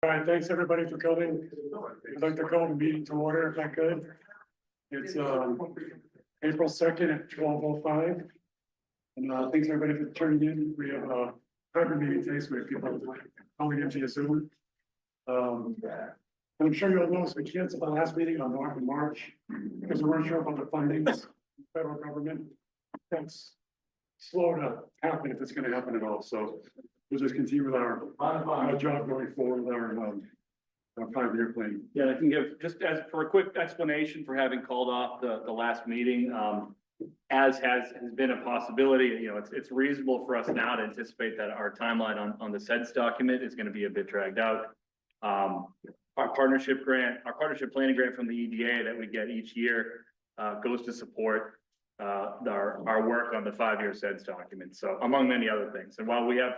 All right, thanks everybody for coming. I'd like to call the meeting to order if I could. It's April 2nd at 12:05. And thanks everybody for turning in. We have a hybrid meeting today, so we have people calling in via Zoom. And I'm sure you'll notice we canceled the last meeting on March because we weren't sure about the funding, federal government. That's slow to happen if it's going to happen at all. So we'll just continue with our job going forward with our 5-year plan. Yeah, I can give, just as for a quick explanation for having called off the last meeting, as has been a possibility, you know, it's reasonable for us now to anticipate that our timeline on the SEDS document is going to be a bit dragged out. Our partnership planning grant from the EDA that we get each year goes to support our work on the 5-year SEDS document. So among many other things. And while we have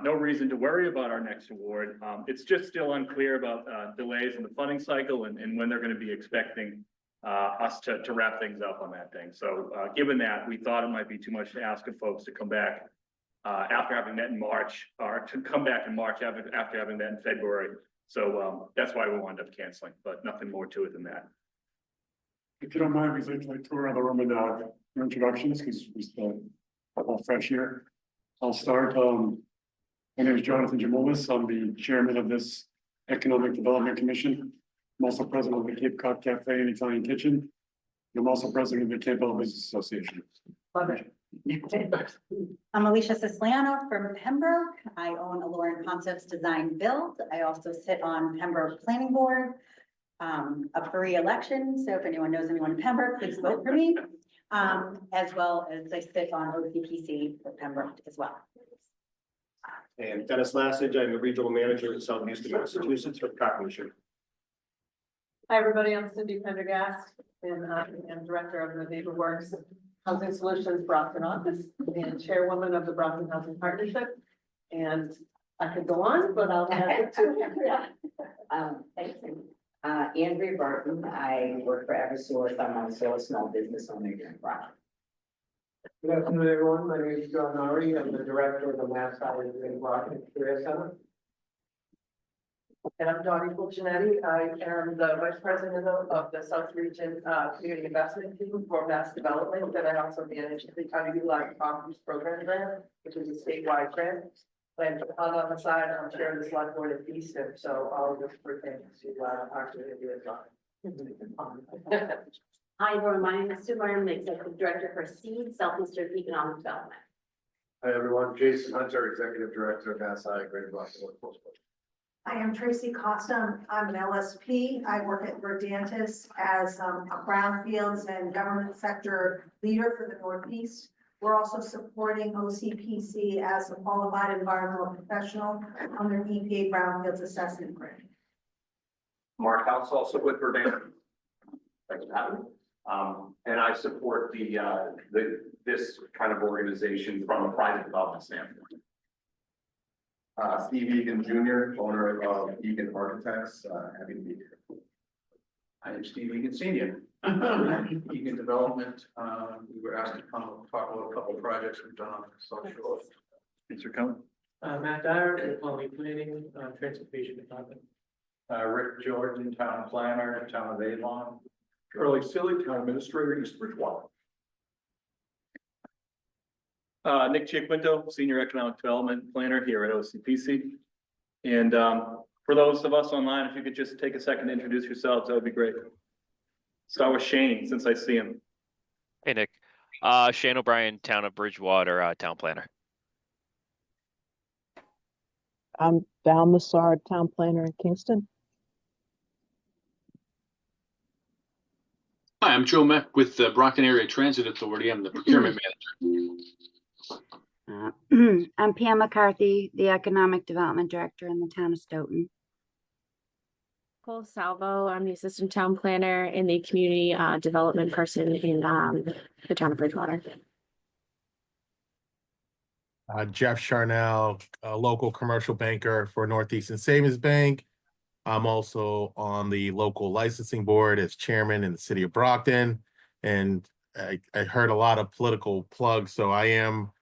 no reason to worry about our next award, it's just still unclear about delays in the funding cycle and when they're going to be expecting us to wrap things up on that thing. So given that, we thought it might be too much to ask of folks to come back after having met in March, or to come back in March after having met in February. So that's why we wound up canceling, but nothing more to it than that. If you don't mind, we'd like to tour around the room and your introductions because we're still all fresh here. I'll start. My name is Jonathan Jamoulis. I'm the chairman of this Economic Development Commission. I'm also president of the Cape Cod Cafe and Italian Kitchen. I'm also president of the Campbell Business Association. Love it. I'm Alicia Siciliano from Pembroke. I own Alluring Concepts Design Build. I also sit on Pembroke Planning Board, up for re-election. So if anyone knows anyone in Pembroke, please vote for me. As well as I sit on OCPC for Pembroke as well. And Dennis Lassage, I'm the regional manager in Southeastern Massachusetts for Cochrane. Hi, everybody. I'm Cindy Pendergast, and I'm director of the Neighbor Works Housing Solutions Brockton office and chairwoman of the Brockton Housing Partnership. And I could go on, but I'll have it too. Thanks. Andrea Burton. I work for Eversource. I'm also a small business owner here in Brockton. Good afternoon, everyone. My name is John Nari. I'm the director of the Mass Housing in Brockton Career Center. And I'm Dottie Fulcinetti. I am the vice president of the South Region Community Investment Team for Mass Development. That I also manage the County Utilized Properties Program Grant, which is a statewide grant. And on the side, I'm chair of the select board at Easton, so all of this pertains to our community as well. Hi, everyone. My name is Sue Martin, I'm the executive director for SEED, Southeastern Economic Development. Hi, everyone. Jason Hunter, executive director of Mass Eye, Greater Boston Workforce. I am Tracy Costa. I'm an LSP. I work at Verdantis as a brownfields and government sector leader for the Northeast. We're also supporting OCPC as a qualified environmental professional on their EPA brownfields assessment grant. Mark House, also with Verdantis. Thanks for having me. And I support this kind of organization from a private development standpoint. Steve Egan Jr., owner of Egan Architects, happy to be here. I am Steve Egan Senior. Egan Development. We were asked to come talk about a couple of projects we've done on the South Shore. Thanks for coming. Matt Dyer, Quality Planning, Transportation Department. Rick Jordan, Town Planner, Town of Avon. Charlie Silly, Town Administrator, East Bridgewater. Nick Chiaquinto, Senior Economic Development Planner here at OCPC. And for those of us online, if you could just take a second to introduce yourselves, that would be great. Start with Shane, since I see him. Hey, Nick. Shane O'Brien, Town of Bridgewater, Town Planner. I'm Val Massard, Town Planner in Kingston. Hi, I'm Joe Meck with the Brockton Area Transit Authority. I'm the procurement manager. I'm Pam McCarthy, the Economic Development Director in the town of Stoughton. Nicole Salvo, I'm the assistant town planner and the community development person in the town of Bridgewater. Jeff Charnell, a local commercial banker for Northeastern Savings Bank. I'm also on the local licensing board as chairman in the city of Brockton. And I heard a lot of political plugs, so I am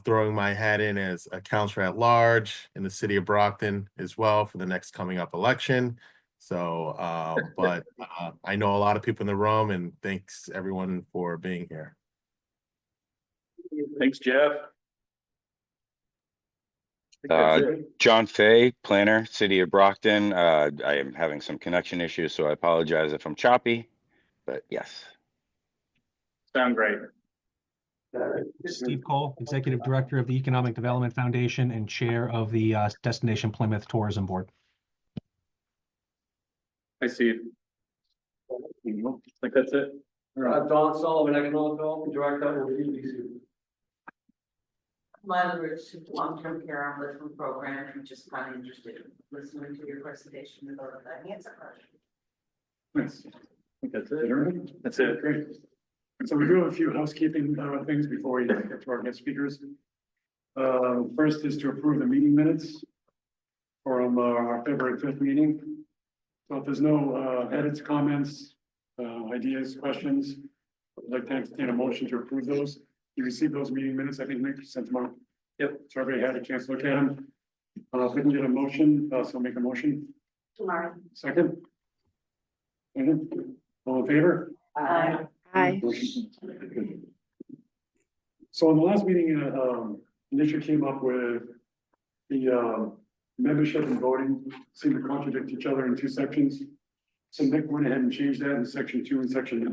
throwing my hat in as a counselor at large in the city of Brockton as well for the next coming up election. So, I know a lot of people in the room, and thanks everyone for being here. Thanks, Jeff. John Fay, planner, city of Brockton. I am having some connection issues, so I apologize if I'm choppy, but yes. Sound great. Steve Cole, Executive Director of the Economic Development Foundation and Chair of the Destination Plymouth Tourism Board. I see you. I think that's it. Don Sullivan, Economic Development Director of EDC. Lila Rich, long-term care enrichment program, I'm just kind of interested in listening to your presentation about the answer project. Nice. I think that's it. That's it. Great. So we do have a few housekeeping things before we get to our guest speakers. First is to approve the meeting minutes from our February 5th meeting. So if there's no edits, comments, ideas, questions, I'd like to entertain a motion to approve those. You received those meeting minutes, I think Nick sent them out. Yep. So everybody had a chance to look at them. If we can get a motion, so make a motion. Tomorrow. Second. All in favor? Aye. Aye. So in the last meeting, Nisha came up with the membership and voting seem to contradict each other in two sections. So Nick went ahead and changed that in section 2 and section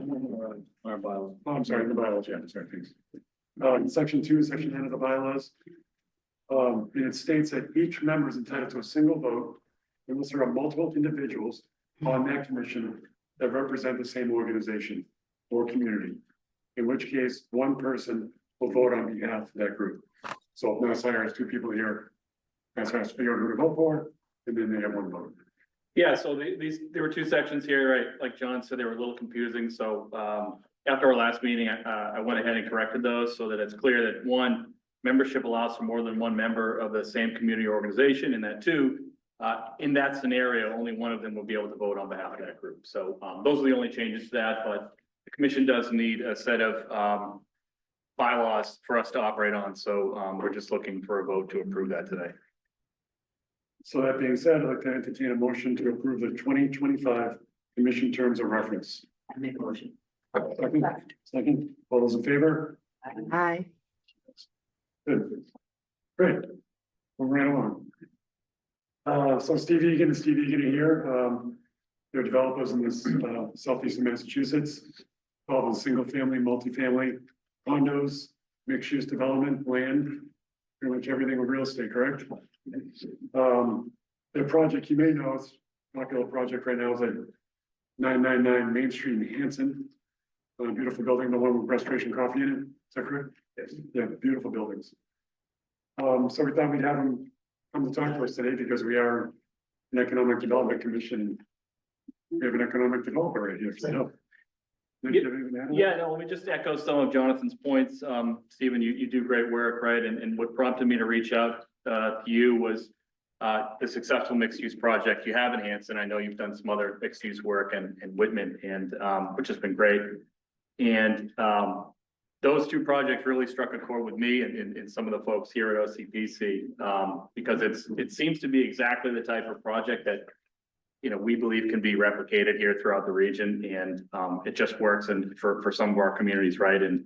Our bylaws. Oh, I'm sorry, the bylaws, yeah, sorry, thanks. In section 2 and section 10 of the bylaws. And it states that each member is entitled to a single vote unless there are multiple individuals on that commission that represent the same organization or community. In which case, one person will vote on behalf of that group. So if Mass has 2 people here, Mass has to figure out who to vote for, and then they have 1 vote. Yeah, so there were 2 sections here, right? Like John said, they were a little confusing, so, after our last meeting, I went ahead and corrected those so that it's clear that 1, membership allows for more than 1 member of the same community organization, and that 2, in that scenario, only one of them will be able to vote on behalf of that group. So, those are the only changes to that, but the commission does need a set of, bylaws for us to operate on, so, we're just looking for a vote to approve that today. So that being said, I'd like to entertain a motion to approve the 2025 commission terms of reference. I make a motion. Second, all those in favor? Aye. Good. Great. We're right along. So Steve Egan and Steve Egan are here. They're developers in this southeastern Massachusetts. Involved in single family, multifamily, condos, mixed use development, land, pretty much everything with real estate, correct? Their project, you may know, it's not a project right now, is at 999 Main Street in Hanson. A beautiful building, the one with Restoration Coffee in it, is that correct? Yes. Yeah, beautiful buildings. So we thought we'd have them come to talk to us today because we are an economic development commission. We have an economic developer right here, so. Yeah, no, let me just echo some of Jonathan's points. Stephen, you do great work, right? And what prompted me to reach out to you was the successful mixed-use project you have in Hanson. I know you've done some other mixed-use work in Whitman, and which has been great. And those 2 projects really struck a chord with me and some of the folks here at OCPC, because it seems to be exactly the type of project that, you know, we believe can be replicated here throughout the region, and it just works and for some of our communities, right? And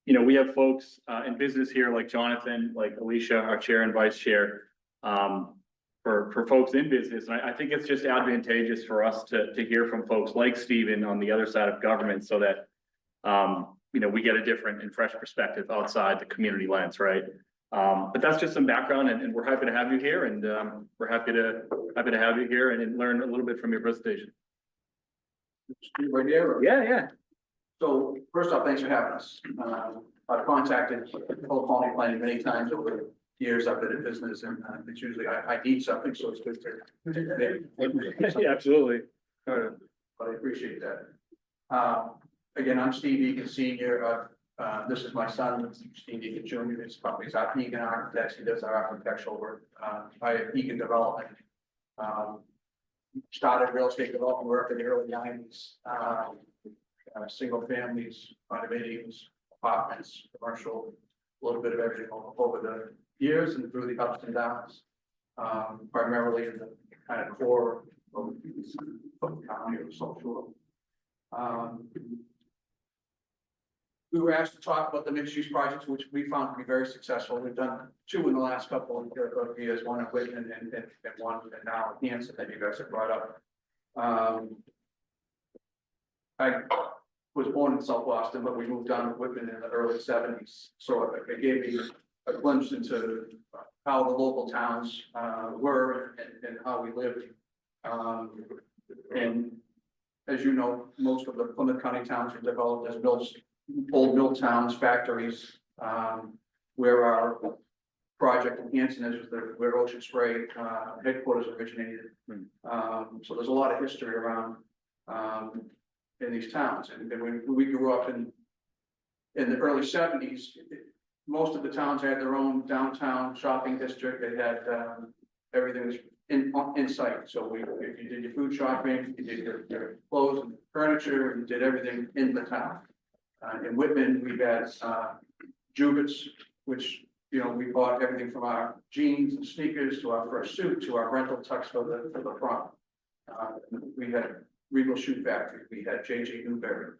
you know, we have folks in business here like Jonathan, like Alicia, our chair and vice chair, for folks in business. And I think it's just advantageous for us to hear from folks like Stephen on the other side of government so that, you know, we get a different and fresh perspective outside the community lens, right? But that's just some background, and we're happy to have you here, and we're happy to have you here and learn a little bit from your presentation. Right here? Yeah. So first off, thanks for having us. I've contacted Old Colony Planning many times over the years I've been in business, and it's usually I need something, so it's good to. Yeah, absolutely. But I appreciate that. Again, I'm Steve Egan Senior. This is my son, Steve Egan Jr. His company's Egan Architects. He does our architectural work. I have Egan Development. Started real estate development work in the early 90s. Single families, condominiums, apartments, commercial, a little bit of everything over the years and through the ups and downs. Primarily in the kind of core of the county or social. We were asked to talk about the mixed-use projects, which we found to be very successful. We've done 2 in the last couple of years, one in Whitman and one and now in Hanson that you guys have brought up. I was born in South Boston, but we moved down to Whitman in the early 70s. So it gave me a glimpse into how the local towns were and how we lived. And as you know, most of the Plymouth County towns are developed as mills, old mill towns, factories, where our project in Hanson is where Ocean Spray headquarters originated. So there's a lot of history around in these towns. And when we grew up in the early 70s, most of the towns had their own downtown shopping district. They had everything was in sight. So if you did your food shopping, you did your clothes and furniture, you did everything in the town. In Whitman, we had Jubits, which, you know, we bought everything from our jeans and sneakers to our first suit to our rental tux for the prom. We had Regal Shoe Factory, we had J.J. Newberry,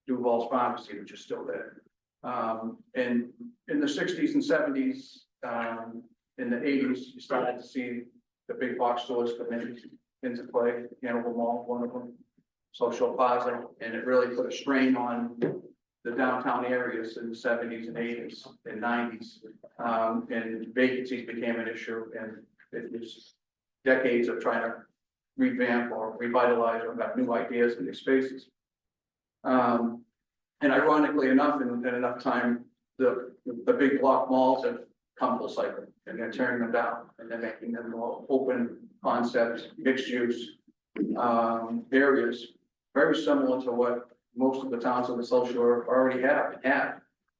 Duval's Pharmacy, which is still there. And in the 60s and 70s, in the 80s, you started to see the big box stores come into play. Hannibal Mall, one of them, Social Plaza, and it really put a strain on the downtown areas in the 70s and 80s and 90s. And vacancies became an issue, and it was decades of trying to revamp or revitalize or have new ideas in these spaces. And ironically enough, in enough time, the big block malls have come full cycle, and they're tearing them down, and they're making them more open concept, mixed use areas, very similar to what most of the towns on the South Shore already have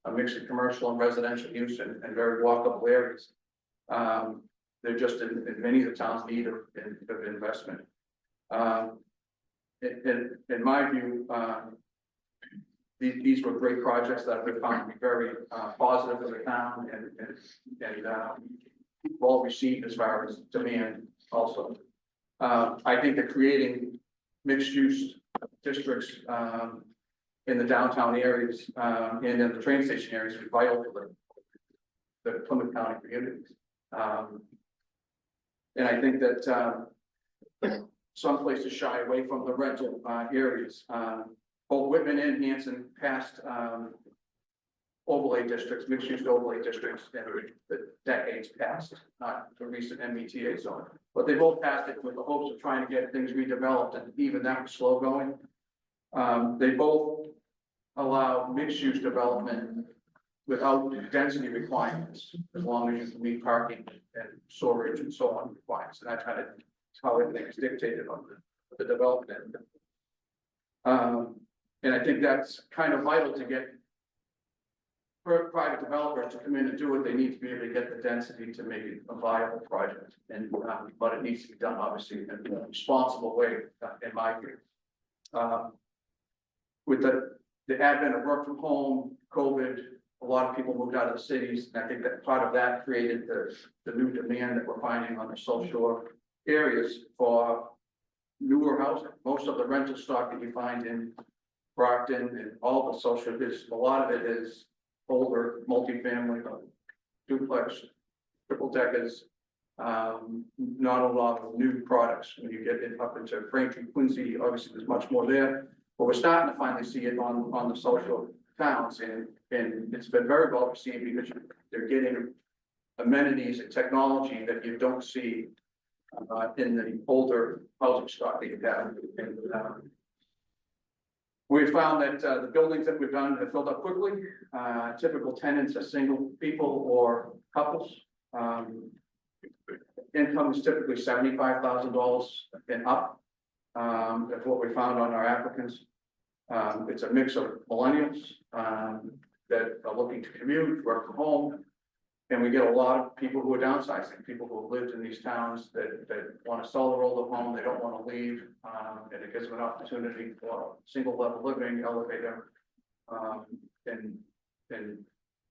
a mix of commercial and residential use and very walkable areas. They're just in many of the towns need of investment. In my view, these were great projects that we found to be very positive for the town and well received as far as demand also. I think that creating mixed use districts in the downtown areas and in the train station areas is vital for the Plymouth County communities. And I think that some places shy away from the rental areas. Both Whitman and Hanson passed overlay districts, mixed use overlay districts, in the decades past, not the recent MBTA zone. But they both passed it with the hopes of trying to get things redeveloped, and even that was slow going. They both allow mixed use development without density requirements, as long as you can meet parking and storage and so on requirements. And that's how everything is dictated on the development. And I think that's kind of vital to get private developers to come in and do what they need to be able to get the density to make it a viable project. And but it needs to be done obviously in a responsible way, in my view. With the advent of work from home, COVID, a lot of people moved out of the cities, and I think that part of that created the new demand that we're finding on the South Shore areas for newer housing. Most of the rental stock that you find in Brockton and all the social, a lot of it is older multifamily, duplex, triple deckers. Not a lot of new products. When you get up into Braintree, Quincy, obviously there's much more there, but we're starting to finally see it on the social towns, and it's been very well received because they're getting amenities and technology that you don't see in the older housing stock that you have. And we found that the buildings that we've done have filled up quickly. Typical tenants are single people or couples. Income is typically $75,000 and up. That's what we found on our applicants. It's a mix of millennials that are looking to commute, work from home. And we get a lot of people who are downsizing, people who have lived in these towns that want to sell their older home, they don't want to leave. And it gives them an opportunity for single level living, elevator, and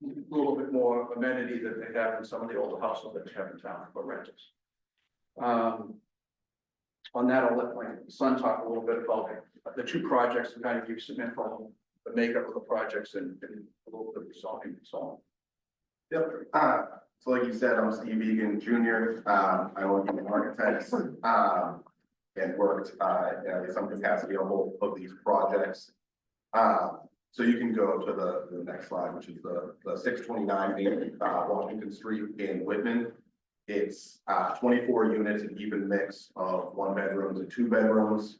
little bit more amenity that they have in some of the older houses that we have in town for renters. On that, I'll let my son talk a little bit about the two projects and kind of give some info on the makeup of the projects and a little bit of resolving and so on. Yep, so like you said, I'm Steve Egan Jr. I work in architects, and worked, in some capacity on both of these projects. So you can go to the next slide, which is the 629 Washington Street in Whitman. It's 24 units, an even mix of 1 bedrooms and 2 bedrooms.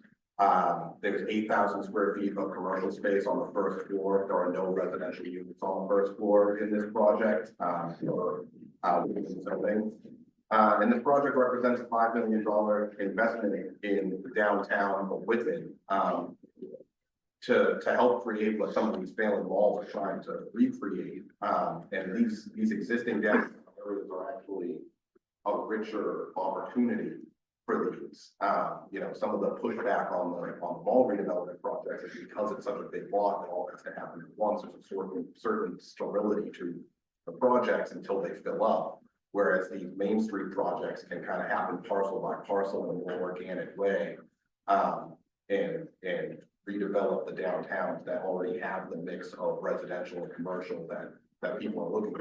There's 8,000 square feet of commercial space on the first floor. There are no residential units on the first floor in this project, and this project represents a $5 million investment in the downtown of Whitman, to help create what some of these failing malls are trying to recreate. And these existing downtown areas are actually a richer opportunity for these. Some of the pushback on the mall redevelopment project is because it's such a big lot that all has to happen at once. There's a certain sterility to the projects until they fill up. Whereas these Main Street projects can kind of happen parcel by parcel in a more organic way, and redevelop the downtowns that already have the mix of residential and commercial that people are looking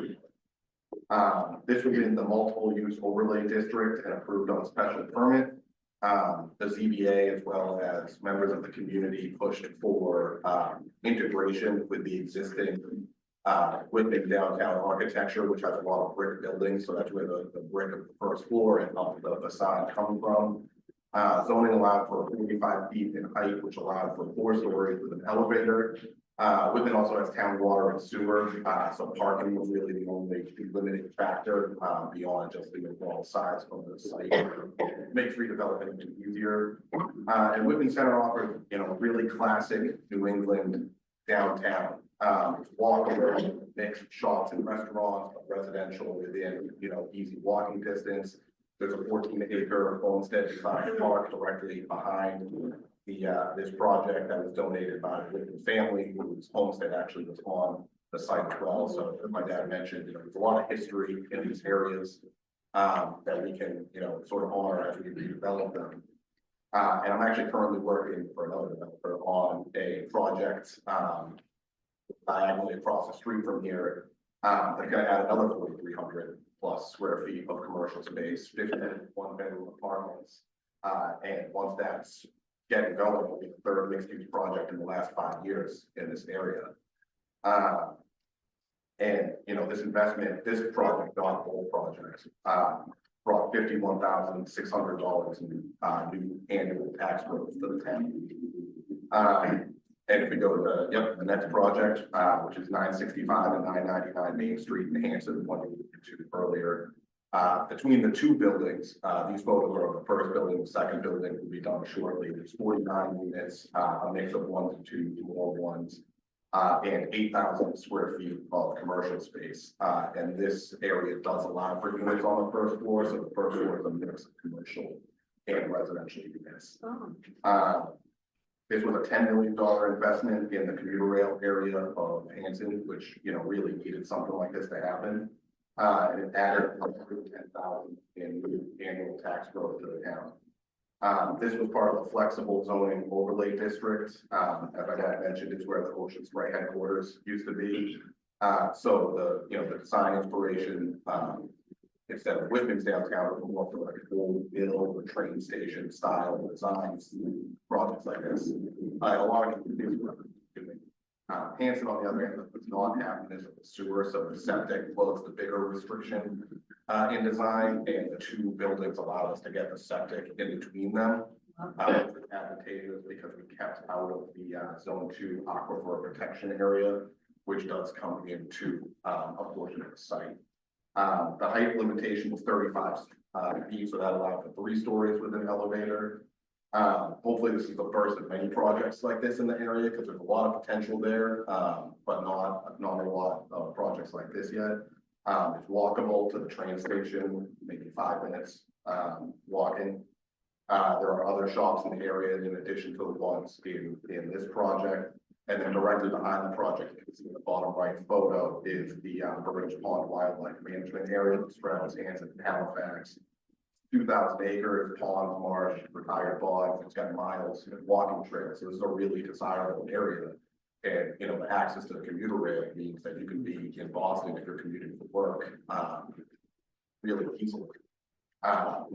for. This would be in the multiple use overlay district and approved on a special permit. The ZBA as well as members of the community pushed for integration with the existing Whitman downtown architecture, which has a lot of brick buildings. So that's where the brick of the first floor and up the facade come from. Zoning allowed for 45 feet in height, which allowed for 4 stories with an elevator. Whitman also has town water and sewer, so parking was really the only limiting factor beyond just the overall size of the site. It makes redevelopment easier. And Whitman Center offers, really classic New England downtown. Walkable, mixed shops and restaurants, residential within, easy walking distance. There's a 14-acre homestead design park directly behind this project that was donated by the Whitman family, whose homestead actually was on the site as well. So as my dad mentioned, there's a lot of history in these areas that we can, sort of honor as we redevelop them. And I'm actually currently working for another developer on a project diagonally across the street from here. They're going to add another 4,300 plus square feet of commercial space, 50 1-bedroom apartments. And once that's getting going, it'll be the third mixed-use project in the last 5 years in this area. And this investment, this project, not all projects, brought $51,600 in new annual tax growth to the town. And if we go to the next project, which is 965 and 999 Main Street in Hanson, one we alluded to earlier. Between the two buildings, these photos are of the first building, the second building will be done shortly. There's 49 units, a mix of 1 to 2 more ones, and 8,000 square feet of commercial space. And this area does allow for units on the first floor, so the first floor is a mix of commercial and residential units. This was a $10 million investment in the commuter rail area of Hanson, which, really needed something like this to happen. And it added $110,000 in annual tax growth to the town. This was part of the flexible zoning overlay district. As my dad mentioned, it's where the Ocean Spray headquarters used to be. So the design inspiration, instead of Whitman's downtown, it was more for like a old mill or train station style designs, projects like this. A lot of things were doing. Hanson, on the other hand, does not have municipal sewer, so the septic was the bigger restriction in design, and the two buildings allowed us to get the septic in between them. It was advantageous because we kept out of the zone 2 aquifer protection area, which does come into a portion of the site. The height limitation was 35 feet, so that allowed for 3 stories with an elevator. Hopefully this is the first of many projects like this in the area, because there's a lot of potential there, but not a lot of projects like this yet. It's walkable to the train station, maybe 5 minutes walking. There are other shops in the area in addition to the ones in this project. And then directly behind the project, you can see in the bottom right photo is the Burridge Pond Wildlife Management Area that straddles Hanson and Halifax. 2,000 acres, ponds, marsh, retired bogs, it's got miles of walking trails, so this is a really desirable area. And, you know, the access to the commuter rail means that you can be in Boston if you're commuting for work, really easily. A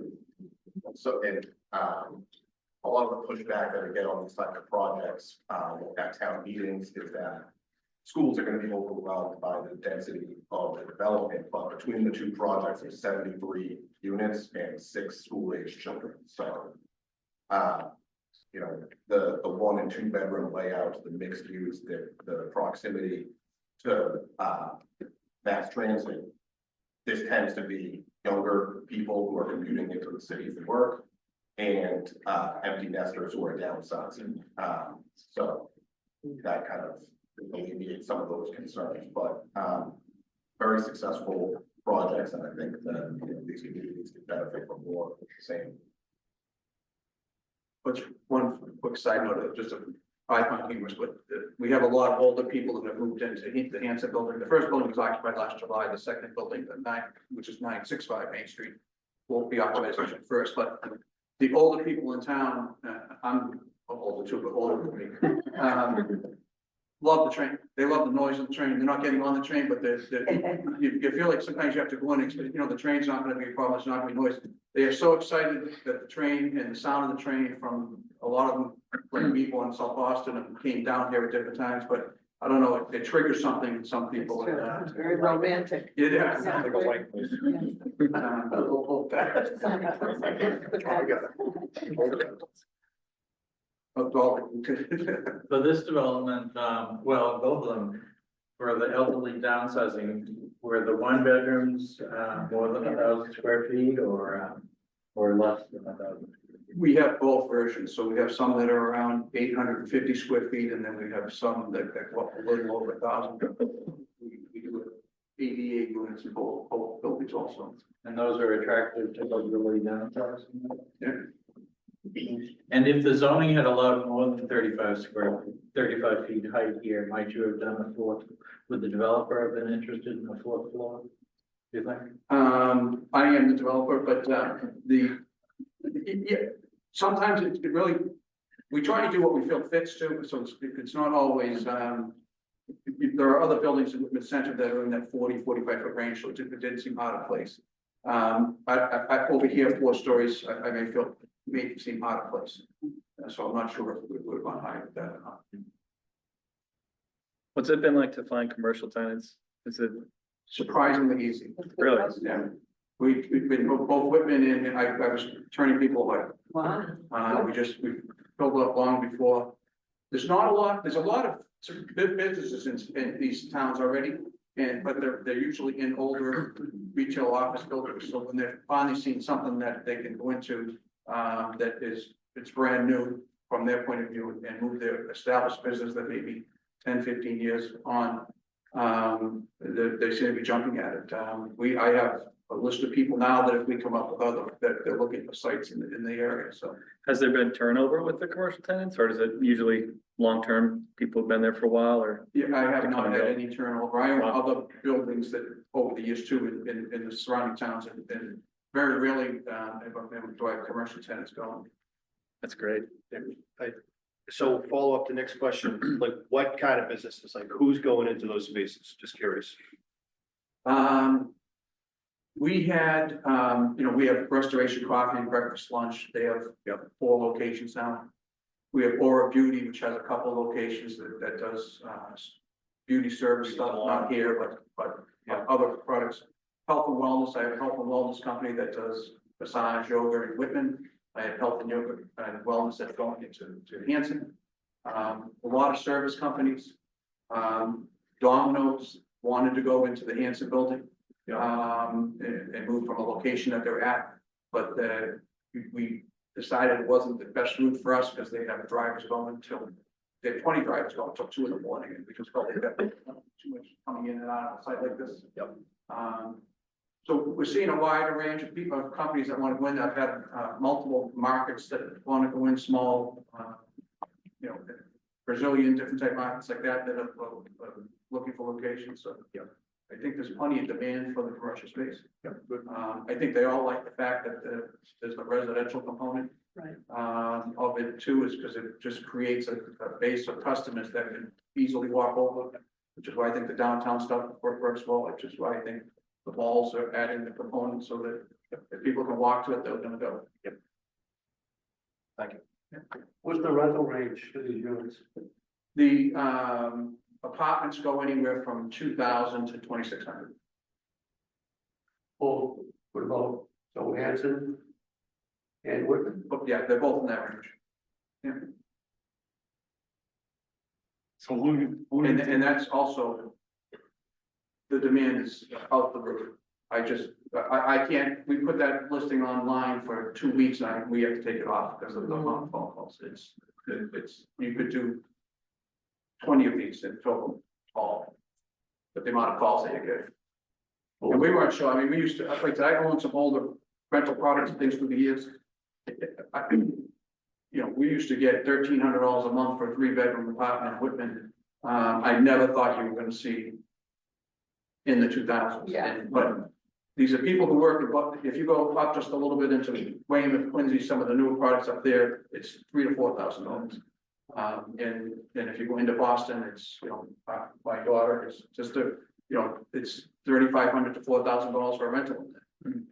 lot of the pushback that I get on these type of projects, at town meetings is that schools are gonna be overwhelmed by the density of the development, but between the two projects, there's 73 units and 6 school-age children, so. You know, the 1 and 2 bedroom layout, the mixed use, the proximity to, mass transit. This tends to be younger people who are commuting into the city for work and, empty nesters who are downsizing. So that kind of alleviates some of those concerns, but, very successful projects, and I think that, you know, these communities can benefit from more of the same. But one quick side note, just I find humorous, but we have a lot of older people that have moved into the Hanson building. The first building was occupied last July. The second building, which is 965 Main Street, will be occupied first. But the older people in town, I'm older too, but older than me, love the train. They love the noise of the train. They're not getting on the train, but you feel like sometimes you have to go in, you know, the train's not going to be a problem. It's not going to be noise. They are so excited that the train and the sound of the train from a lot of them, like people in South Boston, and came down here at different times, but I don't know, it triggers something in some people. It's very romantic. Yeah. For this development, well, both of them, for the elderly downsizing, were the 1 bedrooms, more than 1,000 square feet or less than 1,000? We have both versions, so we have some that are around 850 square feet, and then we have some that go up a little over 1,000. We do 88 units in both buildings also. And those are attractive to elderly downsizing? Yeah. And if the zoning had allowed more than 35 feet height here, might you have done a 4th? Would the developer have been interested in the 4th floor? Do you think? I am the developer, but yeah, sometimes it really, we try to do what we feel fits to, so it's not always, there are other buildings in the center that are in that 40, 45 foot range, so it didn't seem out of place. I over here, 4 stories, I may seem out of place. So I'm not sure if we would have gone higher with that or not. What's it been like to find commercial tenants? Is it surprisingly easy? Really? Yeah. We've been both Whitman and I was turning people away. Wow. We filled up long before. There's a lot of big businesses in these towns already, but they're usually in older retail office buildings. So when they're finally seeing something that they can go into, it's brand new from their point of view and move their established business that maybe 10, 15 years on, they seem to be jumping at it. I have a list of people now that if we come up with that they're looking for sites in the area, so. Has there been turnover with the commercial tenants, or is it usually long-term, people have been there for a while, or? Yeah, I have not had any turnover. I own other buildings that over the years too in the surrounding towns and very rarely, do I have commercial tenants going. That's great. So follow up the next question, like what kind of businesses, like who's going into those spaces? Just curious. We had, we have Restoration Coffee and Breakfast Lunch. They have 4 locations now. We have Aura Beauty, which has a couple locations that does beauty service stuff, not here, but other products. Health and Wellness, I have a health and wellness company that does massage, yoga in Whitman. I have health and yoga and wellness that's going into Hanson. A lot of service companies. Domino's wanted to go into the Hanson building. And move from a location that they're at, but we decided it wasn't the best route for us because they have drivers going till they have 20 drivers going till 2 in the morning, and we just felt like that too much coming in and out of a site like this. So we're seeing a wider range of people, companies that want to go in. I've had multiple markets that want to go in small, Brazilian, different type markets like that that are looking for locations, so, yeah. I think there's plenty of demand for the commercial space. I think they all like the fact that there's a residential component. Right. Of it too, is because it just creates a base of customers that can easily walk over, which is why I think the downtown stuff works well, which is why I think the malls are adding the components so that if people can walk to it, they're gonna go. Yep. Thank you. What's the rental range for these units? The apartments go anywhere from 2,000 to 2,600. Oh, what about Johansson? And Whitman? But yeah, they're both in that range. Yeah. So And that's also. The demand is out the roof. I can't, we put that listing online for 2 weeks and we have to take it off because of the amount of phone calls. It's, you could do 20 of these and fill them all. But the amount of calls that you get. And we weren't sure, I mean, we used to, like, I own some older rental products and things through the years. You know, we used to get $1,300 a month for a 3-bedroom apartment in Whitman. I never thought you were gonna see in the 2000s. Yeah. But these are people who work, if you go up just a little bit into Weymouth, Quincy, some of the newer products up there, it's $3,000 to $4,000. And if you go into Boston, it's, you know, my daughter is just it's $3,500 to $4,000 for a rental.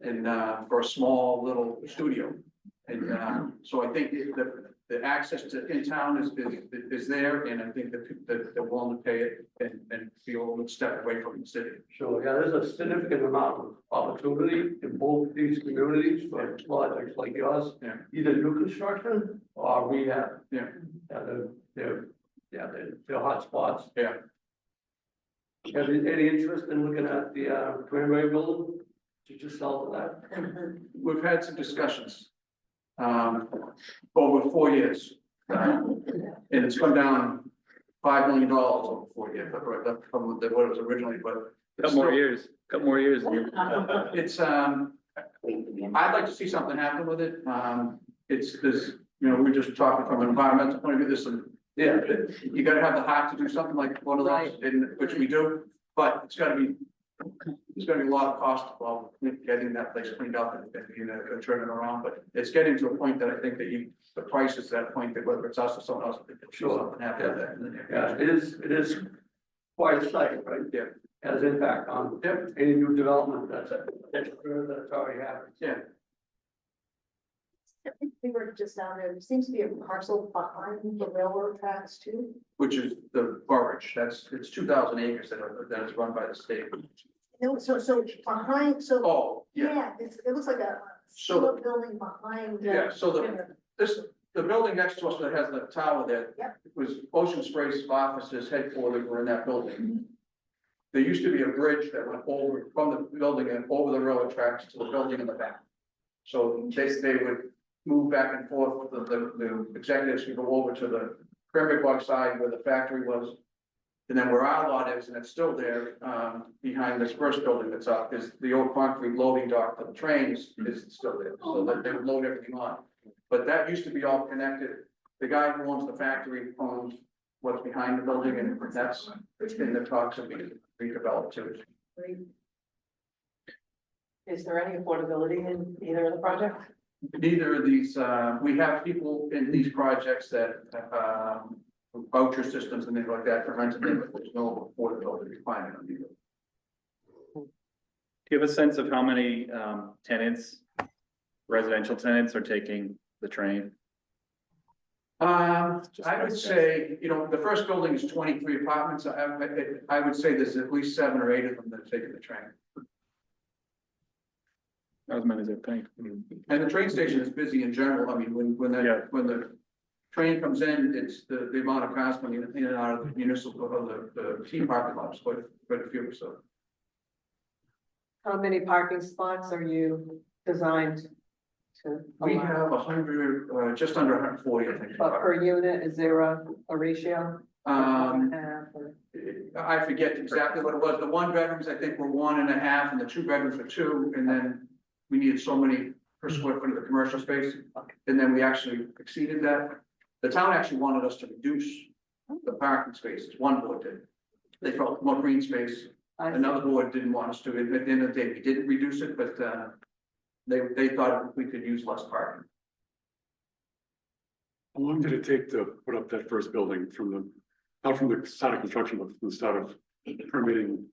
And for a small little studio. And so I think the access to in town is there, and I think that they're willing to pay it and feel a step away from the city. So, yeah, there's a significant amount of opportunity in both these communities for projects like yours. Yeah. Either new construction or rehab. Yeah. They're hot spots. Yeah. Have you any interest in looking at the Cranberry building? Just south of that? We've had some discussions. Over 4 years. And it's come down $5 million over 4 years, that's from what it was originally, but. Couple more years. It's, I'd like to see something happen with it. It's this, you know, we're just talking from an environmental point of view, this, yeah, you gotta have the heart to do something like one of those, which we do, but it's gotta be. There's gonna be a lot of cost involved with getting that place cleaned up and turning it around, but it's getting to a point that I think that the price is that point that whether it's us or someone else, something happen with that. Yeah, it is quite a site, right? Yeah. Has impact on any new development that's already happened. Yeah. We were just down there seems to be a parcel behind the railroad tracks too. Which is the Burridge, it's 2,000 acres that is run by the state. No, so behind, so. Oh, Yeah, it looks like a So- building behind. Yeah, so the building next to us that has the tower there. Yep. Was Ocean Spray's offices headquarters were in that building. There used to be a bridge that went over from the building and over the railroad tracks to the building in the back. So they would move back and forth, the executives would go over to the Cranberry Bog side where the factory was. And then where our lot is, and it's still there, behind this first building that's up, is the old concrete loading dock for the trains is still there, so that they would load everything on. But that used to be all connected. The guy who owns the factory owns what's behind the building, and that's in the talks of being redeveloped too. Is there any affordability in either of the projects? Neither of these, we have people in these projects that, voucher systems and things like that for renting them, but there's no affordability requirement on either. Do you have a sense of how many tenants, residential tenants are taking the train? I would say, you know, the first building is 23 apartments. I would say there's at least 7 or 8 of them that are taking the train. Not as many as I think. And the train station is busy in general. I mean, when the train comes in, it's the amount of cars coming in and out of the municipal, or the key parking lots, quite a few, so. How many parking spots are you designed to We allow? have 100, just under 140, I think. But per unit, is there a ratio? I forget exactly what it was. The 1 bedrooms, I think, were 1.5, and the 2 bedrooms were 2, and then we needed so many per square foot of the commercial space. And then we actually exceeded that. The town actually wanted us to reduce the parking spaces. One board did. They felt more green space. Another board didn't want us to. At the end of the day, we didn't reduce it, but they thought we could use less parking. How long did it take to put up that first building from the, not from the start of construction, but from the start of permitting,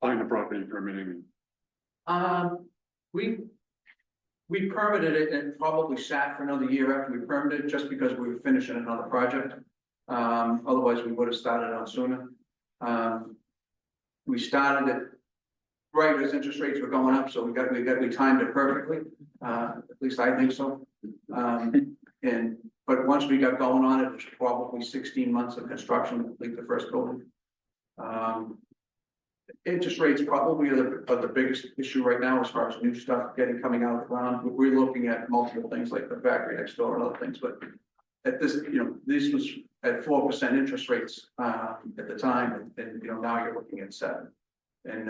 buying the property, permitting? We permitted it and probably sat for another year after we permitted, just because we were finishing another project. Otherwise, we would have started on sooner. We started it right as interest rates were going up, so we timed it perfectly. At least I think so. But once we got going on it, it was probably 16 months of construction to complete the first building. Interest rates probably are the biggest issue right now as far as new stuff coming out of the ground. We're looking at multiple things like the factory next door and other things, but at this, this was at 4% interest rates at the time, and now you're looking at 7%. And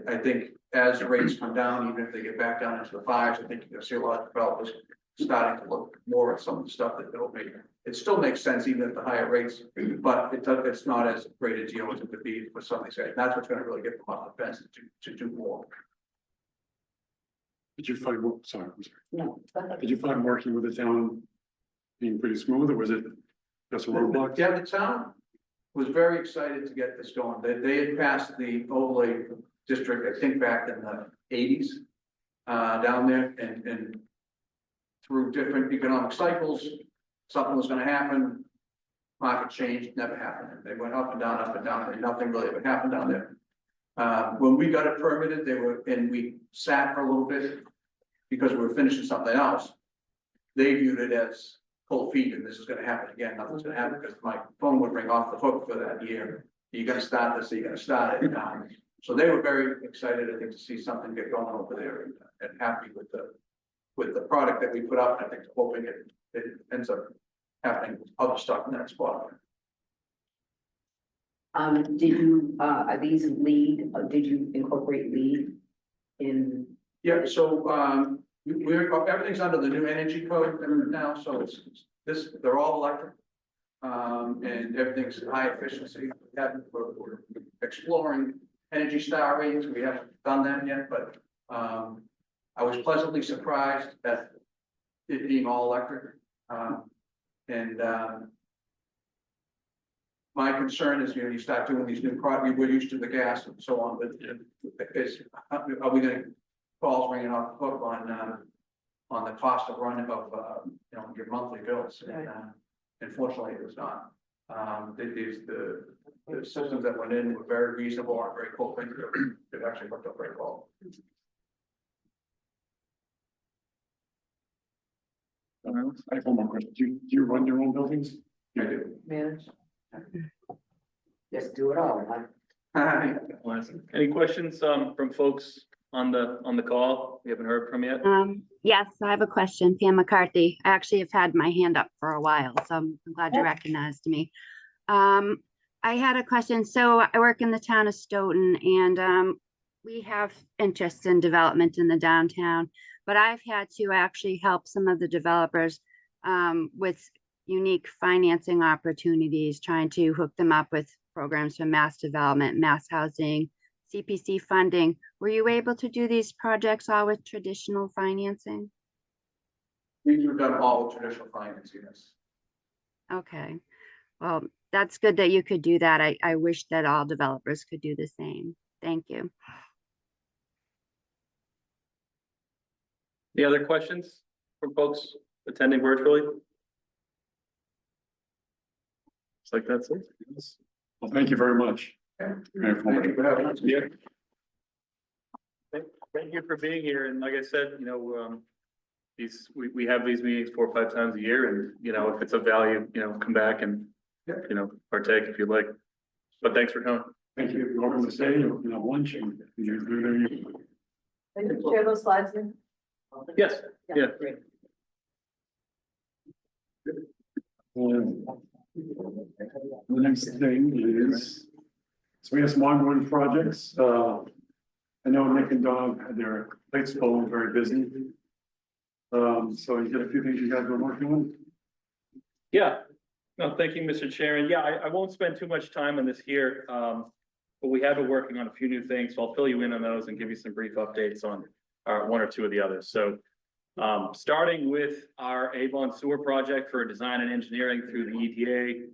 I think as rates come down, even if they get back down into the 5s, I think you're gonna see a lot of developers starting to look more at some of the stuff that they'll make. It still makes sense even at the higher rates, but it's not as great a deal as it would be for some of these guys. That's what's going to really get them off the fence to do more. Did you find, sorry, I'm sorry. No. Did you find working with the town being pretty smooth, or was it just a roadblock? Yeah, the town was very excited to get this going. They had passed the overlay district, I think back in the 80s, down there, and through different economic cycles, something was gonna happen. Market changed, never happened. They went up and down, and nothing really ever happened down there. When we got it permitted, and we sat for a little bit because we were finishing something else. They viewed it as cold feet, and this is gonna happen again. Nothing's gonna happen because my phone would ring off the hook for that year. You're gonna start this, you're gonna start it. So they were very excited, I think, to see something get going over there, and happy with the product that we put up. I think hoping it ends up happening other stuff in that spot. Did you, are these LEED, did you incorporate LEED in? Yeah, so, everything's under the new energy code now, so they're all electric. And everything's high efficiency. We're exploring Energy Star ratings. We haven't done that yet, but, I was pleasantly surprised at it being all electric. My concern is, you start doing these new products, we're used to the gas and so on, but are we gonna calls ringing off the hook on the cost of running of, your monthly bills? And unfortunately, it was not. The systems that went in were very reasonable, and very cool things. It actually worked out very well. I have one more question. Do you run your own buildings? I do. Manage. Just do it all, huh? Any questions, from folks on the call we haven't heard from yet? Yes, I have a question. Pam McCarthy. I actually have had my hand up for a while, so I'm glad you recognized me. I had a question. So I work in the town of Stoughton, and we have interests in development in the downtown, but I've had to actually help some of the developers with unique financing opportunities, trying to hook them up with programs for mass development, mass housing, CPC funding. Were you able to do these projects all with traditional financing? These were done all with traditional financing, yes. Okay, well, that's good that you could do that. I wish that all developers could do the same. Thank you. Any other questions from folks attending virtually? Looks like that's it. Well, thank you very much. Very informative. Yeah. Thank you for being here. And like I said, we have these meetings 4 or 5 times a year, and if it's of value, come back and partake if you'd like. But thanks for coming. Thank you. You're welcome to stay. You can have lunch and Do you have those slides in? Yes, yeah. The next thing is, so we have some ongoing projects. I know Nick and Don had their plates full and very busy. So you got a few things you guys were working on? Yeah. No, thank you, Mr. Chair. And yeah, I won't spend too much time on this here. But we have been working on a few new things, so I'll fill you in on those and give you some brief updates on one or two of the others. So starting with our Avon Sewer project for design and engineering through the EDA.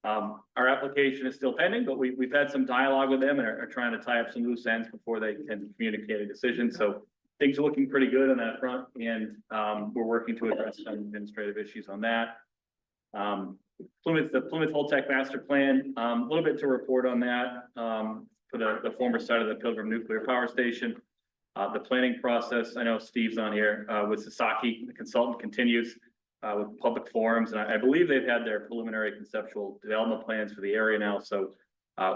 Our application is still pending, but we've had some dialogue with them and are trying to tie up some loose ends before they can communicate a decision. So things are looking pretty good on that front, and we're working to address some administrative issues on that. The Plymouth Holtec Master Plan, a little bit to report on that for the former site of the Pilgrim Nuclear Power Station. The planning process, I know Steve's on here with Sasaki, the consultant, continues with public forums, and I believe they've had their preliminary conceptual development plans for the area now. So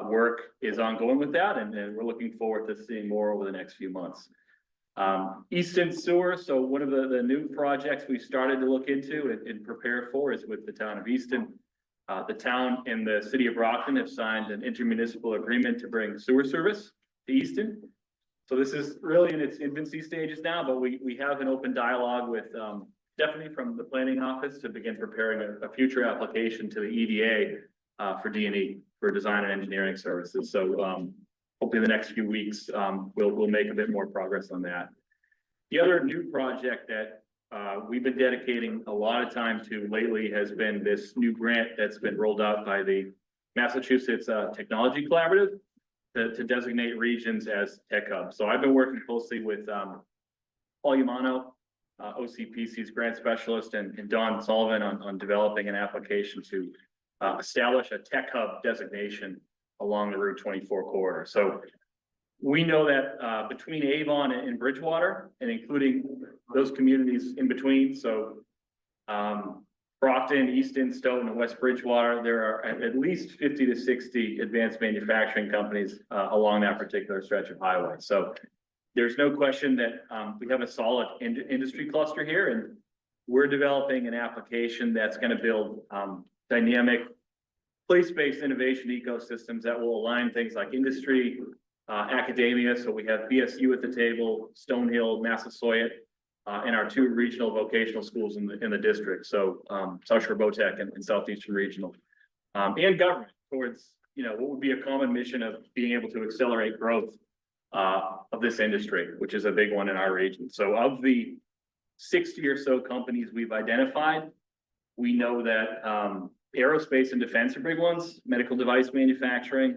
work is ongoing with that, and we're looking forward to seeing more over the next few months. Easton Sewer, so one of the new projects we started to look into and prepare for is with the town of Easton. The town and the city of Brockton have signed an intermunicipal agreement to bring sewer service to Easton. So this is really in its infancy stages now, but we have an open dialogue with Stephanie from the planning office to begin preparing a future application to the EDA for D&E, for design and engineering services. So hopefully in the next few weeks, we'll make a bit more progress on that. The other new project that we've been dedicating a lot of time to lately has been this new grant that's been rolled out by the Massachusetts Technology Collaborative to designate regions as tech hubs. So I've been working closely with Paul Yamano, OCPC's grant specialist, and Don Sullivan on developing an application to establish a tech hub designation along the Route 24 corridor. So we know that between Avon and Bridgewater, and including those communities in between, so Brockton, Easton, Stoughton, and West Bridgewater, there are at least 50 to 60 advanced manufacturing companies along that particular stretch of highway. So there's no question that we have a solid industry cluster here, and we're developing an application that's going to build dynamic place-based innovation ecosystems that will align things like industry, academia. So we have BSU at the table, Stonehill, Massasoit, and our two regional vocational schools in the district. So South Shore Botech and Southeastern Regional, and government towards, what would be a common mission of being able to accelerate growth of this industry, which is a big one in our region. So of the 60 or so companies we've identified, we know that aerospace and defense are big ones, medical device manufacturing.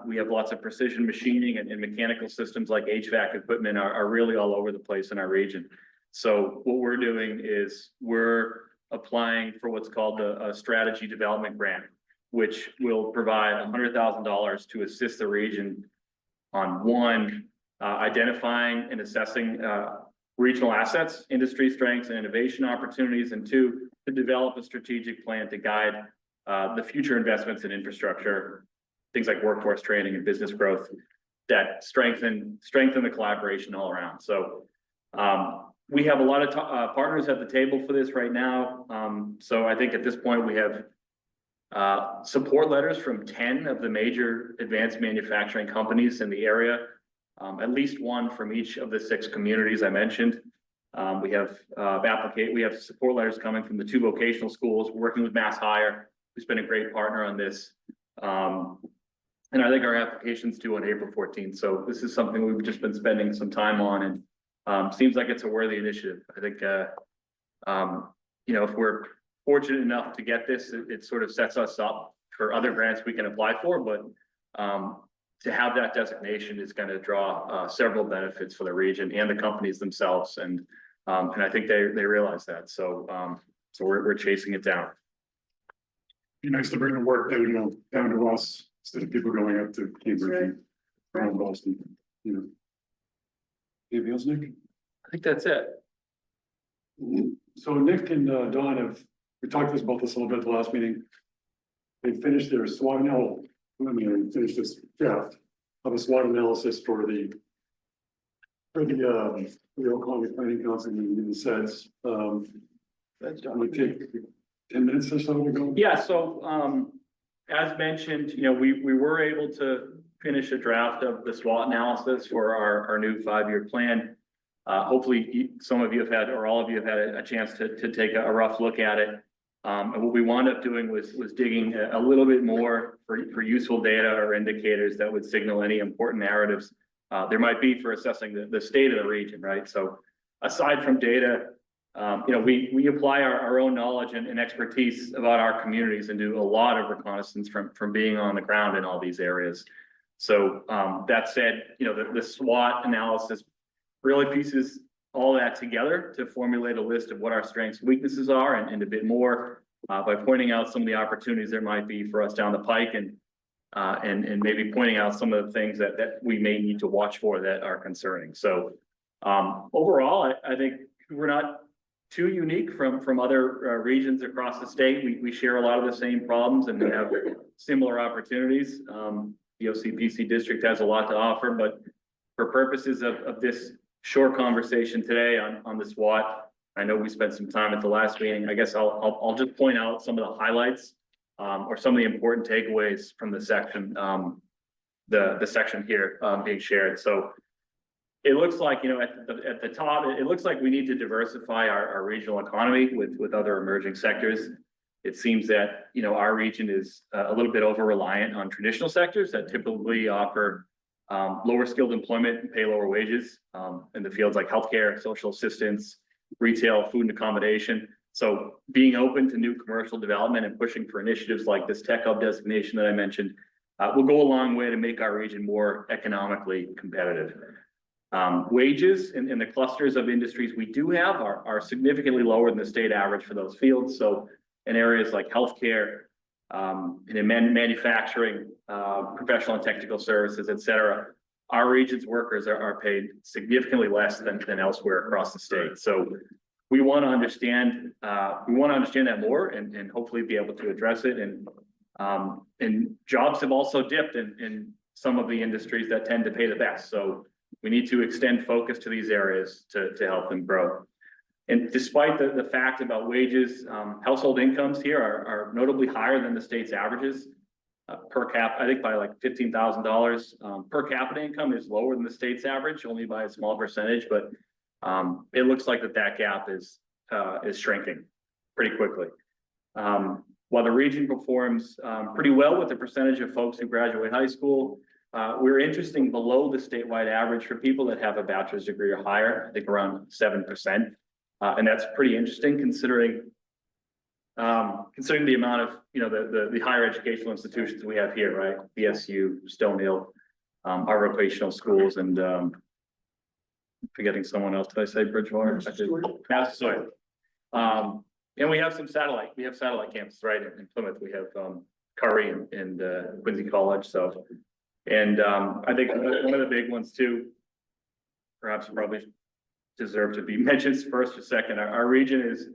We have lots of precision machining and mechanical systems like HVAC equipment are really all over the place in our region. So what we're doing is we're applying for what's called a strategy development grant, which will provide $100,000 to assist the region on one, identifying and assessing regional assets, industry strengths, and innovation opportunities, and two, to develop a strategic plan to guide the future investments in infrastructure, things like workforce training and business growth that strengthen the collaboration all around. So we have a lot of partners at the table for this right now. So I think at this point we have support letters from 10 of the major advanced manufacturing companies in the area, at least one from each of the 6 communities I mentioned. We have support letters coming from the 2 vocational schools. We're working with Mass Hire, who's been a great partner on this. And I think our application's due on April 14th. So this is something we've just been spending some time on, and seems like it's a worthy initiative. I think, if we're fortunate enough to get this, it sort of sets us up for other grants we can apply for, but to have that designation is going to draw several benefits for the region and the companies themselves. And I think they realize that. So we're chasing it down. Be nice to bring the work down to us instead of people going up to Cambridge and Boston. Anything else, Nick? I think that's it. So Nick and Dawn we talked about this a little bit at the last meeting. They finished their SWOT of a SWOT analysis for the Oklahoma Planning Council meeting in the sense. That's done. We take 10 minutes or so to go. Yeah, so as mentioned, we were able to finish a draft of the SWOT analysis for our new 5-year plan. Hopefully some of you have had, or all of you have had a chance to take a rough look at it. And what we wound up doing was digging a little bit more for useful data or indicators that would signal any important narratives there might be for assessing the state of the region, right? So aside from data, we apply our own knowledge and expertise about our communities and do a lot of reconnaissance from being on the ground in all these areas. So that said, the SWOT analysis really pieces all that together to formulate a list of what our strengths and weaknesses are and a bit more by pointing out some of the opportunities there might be for us down the pike and maybe pointing out some of the things that we may need to watch for that are concerning. So overall, I think we're not too unique from other regions across the state. We share a lot of the same problems and we have similar opportunities. The OCPC district has a lot to offer, but for purposes of this short conversation today on the SWOT, I know we spent some time at the last meeting. I guess I'll just point out some of the highlights or some of the important takeaways from the section, the section here being shared. So it looks like, at the top, it looks like we need to diversify our regional economy with other emerging sectors. It seems that, our region is a little bit over reliant on traditional sectors that typically offer lower skilled employment and pay lower wages in the fields like healthcare, social assistance, retail, food and accommodation. So being open to new commercial development and pushing for initiatives like this tech hub designation that I mentioned will go a long way to make our region more economically competitive. Wages in the clusters of industries we do have are significantly lower than the state average for those fields. So in areas like healthcare, and in manufacturing, professional and technical services, et cetera, our region's workers are paid significantly less than elsewhere across the state. So we want to understand that more and hopefully be able to address it. And jobs have also dipped in some of the industries that tend to pay the best. So we need to extend focus to these areas to help them grow. And despite the fact about wages, household incomes here are notably higher than the state's averages per cap. I think by like $15,000 per capita income is lower than the state's average, only by a small percentage. But it looks like that gap is shrinking pretty quickly. While the region performs pretty well with the percentage of folks who graduate high school, we're interesting below the statewide average for people that have a bachelor's degree or higher, I think around 7%. And that's pretty interesting considering the amount of, the higher educational institutions we have here, right? BSU, Stonehill, our vocational schools, and forgetting someone else. Did I say Bridgewater? Massasoit. And we have satellite campuses, right? In Plymouth, we have Curry and Quincy College. So, and I think one of the big ones too, perhaps probably deserve to be mentioned first or second. Our region is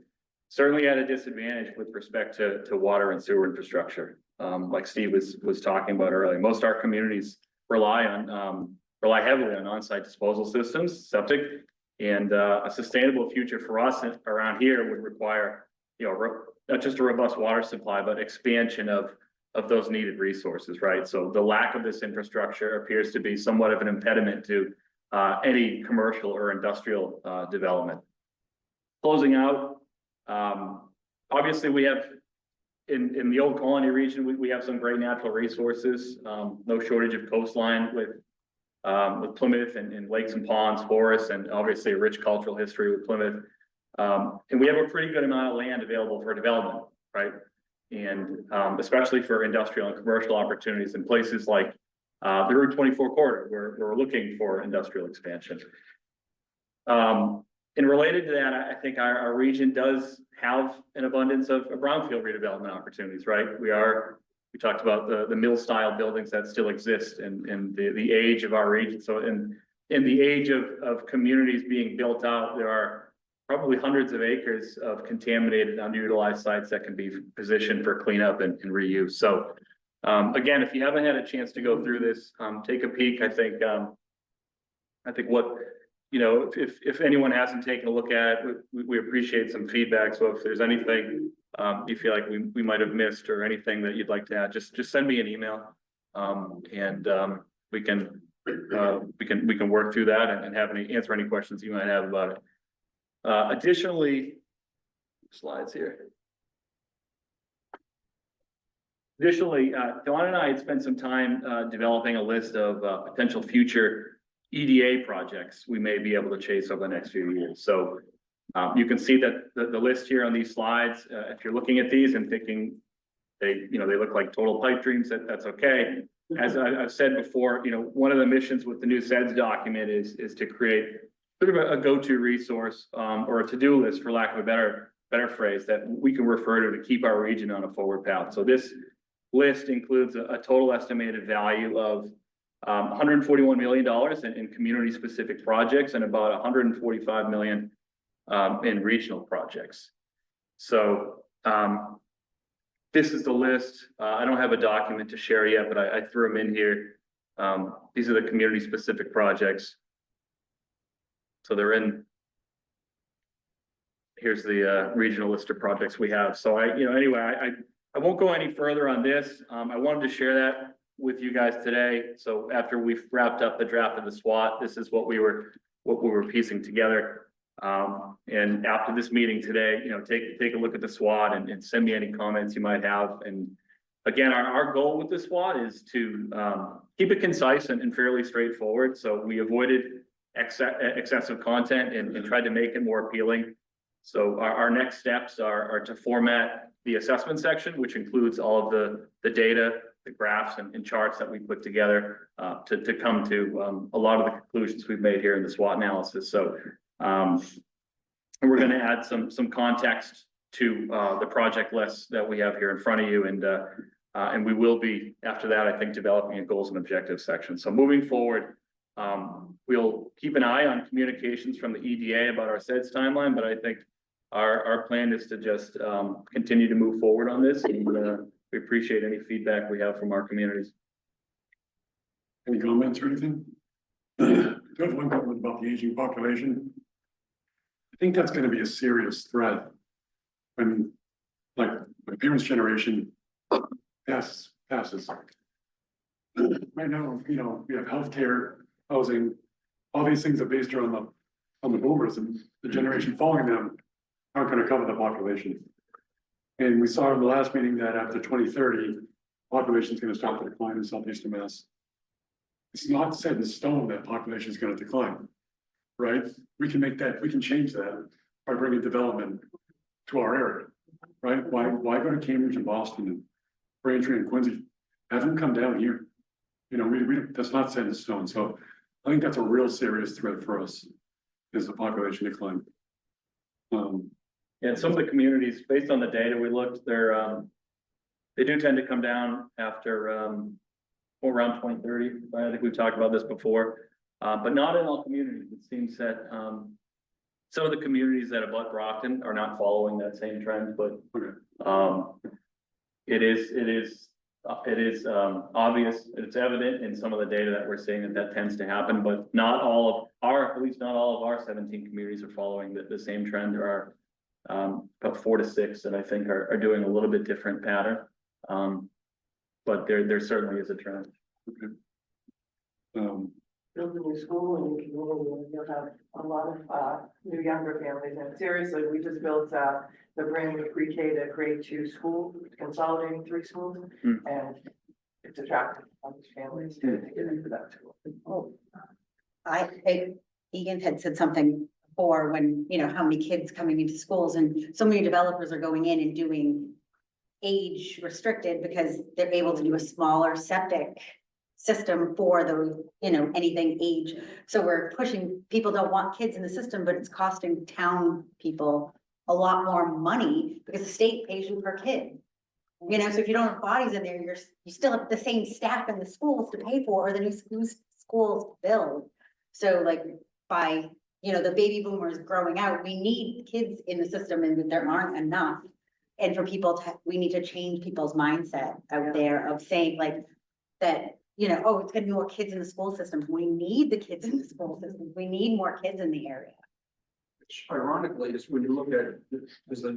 certainly at a disadvantage with respect to water and sewer infrastructure. Like Steve was talking about earlier, most of our communities rely heavily on on-site disposal systems, septic, and a sustainable future for us around here would require, not just a robust water supply, but expansion of those needed resources, right? So the lack of this infrastructure appears to be somewhat of an impediment to any commercial or industrial development. Closing out, obviously we have in the Old Colony region, we have some great natural resources, no shortage of coastline with Plymouth and lakes and ponds, forests, and obviously a rich cultural history with Plymouth. And we have a pretty good amount of land available for development, right? And especially for industrial and commercial opportunities in places like the Route 24 corridor, where we're looking for industrial expansion. And related to that, I think our region does have an abundance of brownfield redevelopment opportunities, right? We talked about the mill style buildings that still exist and the age of our region. So in the age of communities being built out, there are probably hundreds of acres of contaminated, underutilized sites that can be positioned for cleanup and reuse. So again, if you haven't had a chance to go through this, take a peek. I think what, if anyone hasn't taken a look at it, we appreciate some feedback. So if there's anything you feel like we might have missed or anything that you'd like to add, just send me an email, and we can work through that and answer any questions you might have about it. Additionally, slides here. Additionally, Dawn and I had spent some time developing a list of potential future EDA projects we may be able to chase over the next few years. So you can see that the list here on these slides, if you're looking at these and thinking they look like total pipe dreams, that's okay. As I've said before, one of the missions with the new SEDS document is to create sort of a go-to resource or a to-do list, for lack of a better phrase, that we can refer to keep our region on a forward path. So this list includes a total estimated value of $141 million in community-specific projects and about $145 million in regional projects. So this is the list. I don't have a document to share yet, but I threw them in here. These are the community-specific projects. So they're in. Here's the regional list of projects we have. So anyway, I won't go any further on this. I wanted to share that with you guys today. So after we've wrapped up the draft of the SWOT, this is what we were piecing together. And after this meeting today, take a look at the SWOT and send me any comments you might have. And again, our goal with the SWOT is to keep it concise and fairly straightforward. So we avoided excessive content and tried to make it more appealing. So our next steps are to format the assessment section, which includes all of the data, the graphs and charts that we put together to come to a lot of the conclusions we've made here in the SWOT analysis. So we're going to add some context to the project list that we have here in front of you, and we will be, after that, I think, developing a goals and objectives section. So moving forward, we'll keep an eye on communications from the EDA about our SEDS timeline, but I think our plan is to just continue to move forward on this, and we appreciate any feedback we have from our communities. Any comments or anything? I have one comment about the aging population. I think that's going to be a serious threat when, like, my parents' generation passes. Right now, we have healthcare, housing, all these things are based on the boomers, and the generation following them aren't going to cover the population. And we saw in the last meeting that after 2030, population is going to start to decline in southeastern Mass. It's not set in stone that population is going to decline, right? We can change that by bringing development to our area, right? Why go to Cambridge and Boston and Braintree and Quincy? Have them come down here. That's not set in stone. So I think that's a real serious threat for us, is the population decline. Yeah, some of the communities, based on the data we looked, they do tend to come down after around 2030. I think we've talked about this before, but not in all communities. It seems that some of the communities that abut Brockton are not following that same trend, but it is obvious, it's evident in some of the data that we're seeing that tends to happen, but at least not all of our 17 communities are following the same trend. There are about 4 to 6 that I think are doing a little bit different pattern. But there certainly is a trend. Building a school and you can you'll have a lot of new younger families. And seriously, we just built the brand new pre-K to grade 2 school, consolidating 3 schools, and it's attractive to families to get into that school. Egan had said something before when, how many kids coming into schools, and so many developers are going in and doing age restricted because they're able to do a smaller septic system for the, anything age. So we're pushing, people don't want kids in the system, but it's costing town people a lot more money because the state pays you per kid. So if you don't have bodies in there, you still have the same staff in the schools to pay for, or the new schools build. So like by, the baby boomers growing out, we need kids in the system, and there aren't enough. And for people we need to change people's mindset out there of saying like that, it's gonna be more kids in the school system. We need the kids in the school system. We need more kids in the area. Which ironically is when you look at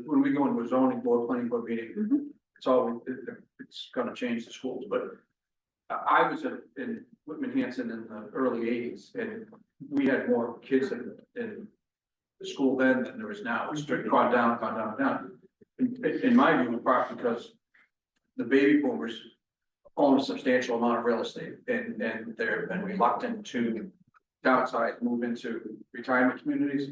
when we go into a zoning board, planning board meeting, it's gonna change the schools, but I was in Whitman Hanson in the early 80s, and we had more kids in the school then than there is now. It's gone down. In my view, in part because the baby boomers own a substantial amount of real estate and they're been reluctant to downsize, move into retirement communities.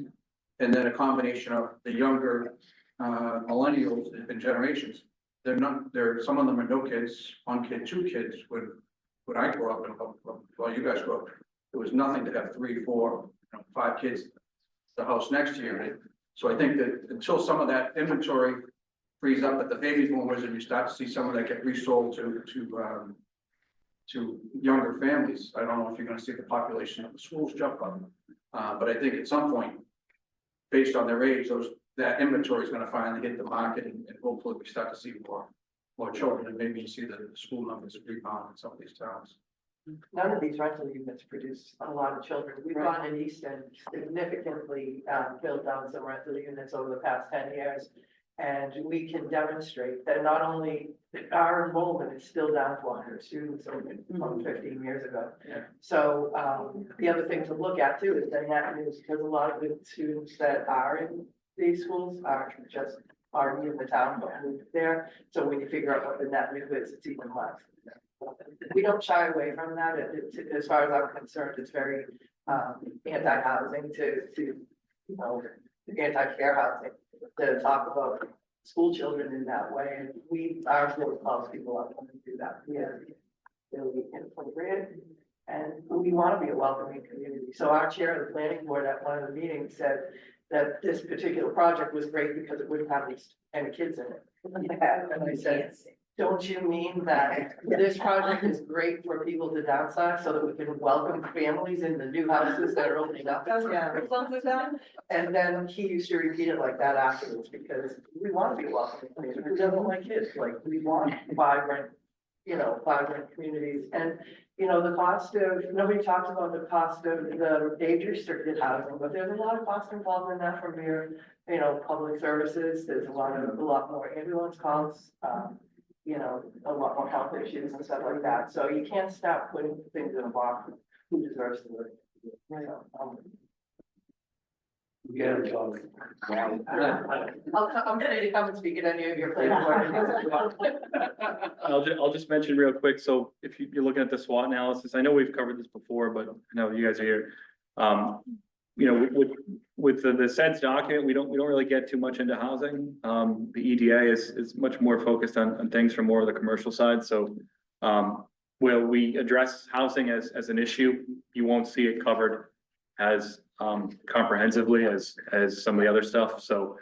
And then a combination of the younger millennials and generations. Some of them are no kids, one kid, two kids. When I grew up and while you guys grew up, there was nothing to have 3, 4, 5 kids, the house next to you. So I think that until some of that inventory frees up at the baby boomers and you start to see some of that get resold to younger families, I don't know if you're gonna see the population of the schools jump up. But I think at some point, based on their age, that inventory is gonna finally hit the market and hopefully we start to see more children and maybe you see the school numbers rebound in some of these towns. None of these rental units produce a lot of children. We've gone in East End significantly built down some rental units over the past 10 years. And we can demonstrate that not only our enrollment is still down to 100 students from 15 years ago. Yeah. So the other thing to look at too is the net news, because a lot of the students that are in these schools are just already in the town but moved there. So when you figure out what the net new is, it's even less. We don't shy away from that. As far as I'm concerned, it's very anti-housing to anti-care housing to talk about school children in that way. And our board calls people up when we do that. We are really inappropriate. And we want to be a welcoming community. So our chair of the planning board at one of the meetings said that this particular project was great because it wouldn't have any kids in it. And I said, don't you mean that this project is great for people to downsize so that we can welcome families in the new houses that are opening up? And then he used to repeat it like that afterwards because we want to be welcoming. Who doesn't like kids? Like we want vibrant communities. And, the cost of, nobody talks about the cost of the age restricted housing, but there's a lot of cost involved in that from your, public services. There's a lot more ambulance calls. A lot more health issues and stuff like that. So you can't stop putting things in a box. Who deserves to live? I'm ready to come and speak at any of your plans. I'll just mention real quick. So if you're looking at the SWOT analysis, I know we've covered this before, but I know you guys are here. With the SEDS document, we don't really get too much into housing. The EDA is much more focused on things from more of the commercial side. So where we address housing as an issue, you won't see it covered as comprehensively as some of the other stuff. So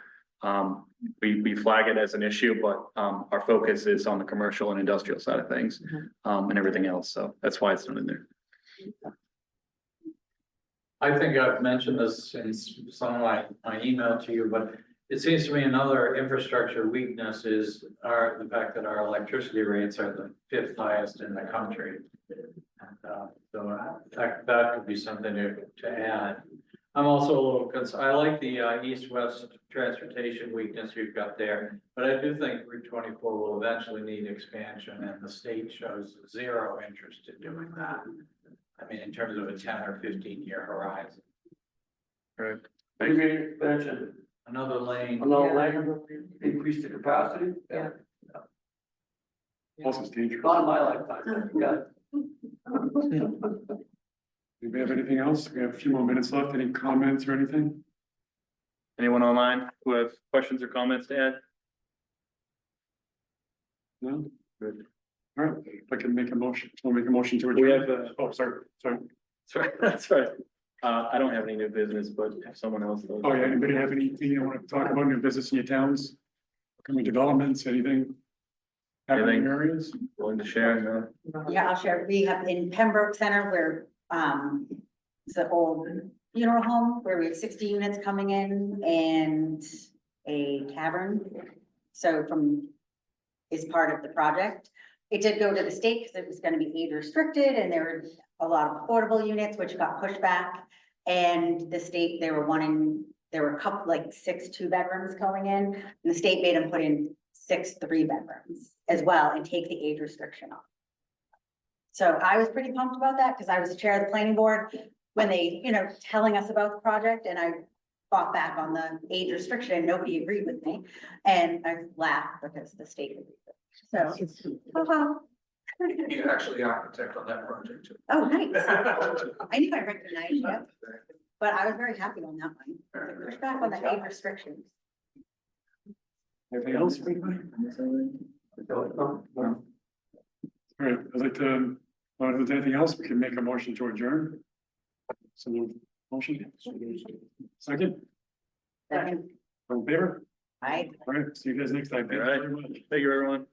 we flag it as an issue, but our focus is on the commercial and industrial side of things and everything else. So that's why it's not in there. I think I've mentioned this in some of my email to you, but it seems to me another infrastructure weakness is the fact that our electricity rates are the 5th highest in the country. And, so that could be something to add. I'm also a little concerned. I like the east-west transportation weakness you've got there, but I do think Route 24 will eventually need expansion, and the state shows zero interest in doing that. I mean, in terms of a 10 or 15-year horizon. Right. Maybe expansion, Another lane. another lane, increase the capacity. Yeah. Also, it's dangerous. Not in my lifetime, yeah. Do we have anything else? We have a few more minutes left. Any comments or anything? Anyone online who have questions or comments to add? No? Good. All right, if I can make a motion, we'll make a motion to adjourn. We have sorry. Sorry, that's right. I don't have any new business, but if someone else does. Oh, yeah, anybody have anything you want to talk about, new business in your towns? Coming developments, anything? Happening in areas? Willing to share? No? Yeah, I'll share. We have in Pembroke Center where, it's an old funeral home where we have 60 units coming in and a tavern. So is part of the project. It did go to the state because it was going to be age restricted and there were a lot of affordable units which got pushed back. And the state, there were a couple, like 6 2-bedrooms going in, and the state made them put in 6 3-bedrooms as well and take the age restriction off. So I was pretty pumped about that because I was the chair of the planning board when they, telling us about the project, and I fought back on the age restriction and nobody agreed with me. And I laughed because the state agreed with me. So, oh, He's actually the architect on that project too. oh, nice. I knew I recognized you, but I was very happy on that one. Push back on the age restrictions. Anything else? for anybody? All right, I'd like to, if there's anything else, we can make a motion to adjourn. So, motion. Second, Second. all in favor? Aye. All right, see you guys next time. Thank you very much. Thank you, everyone.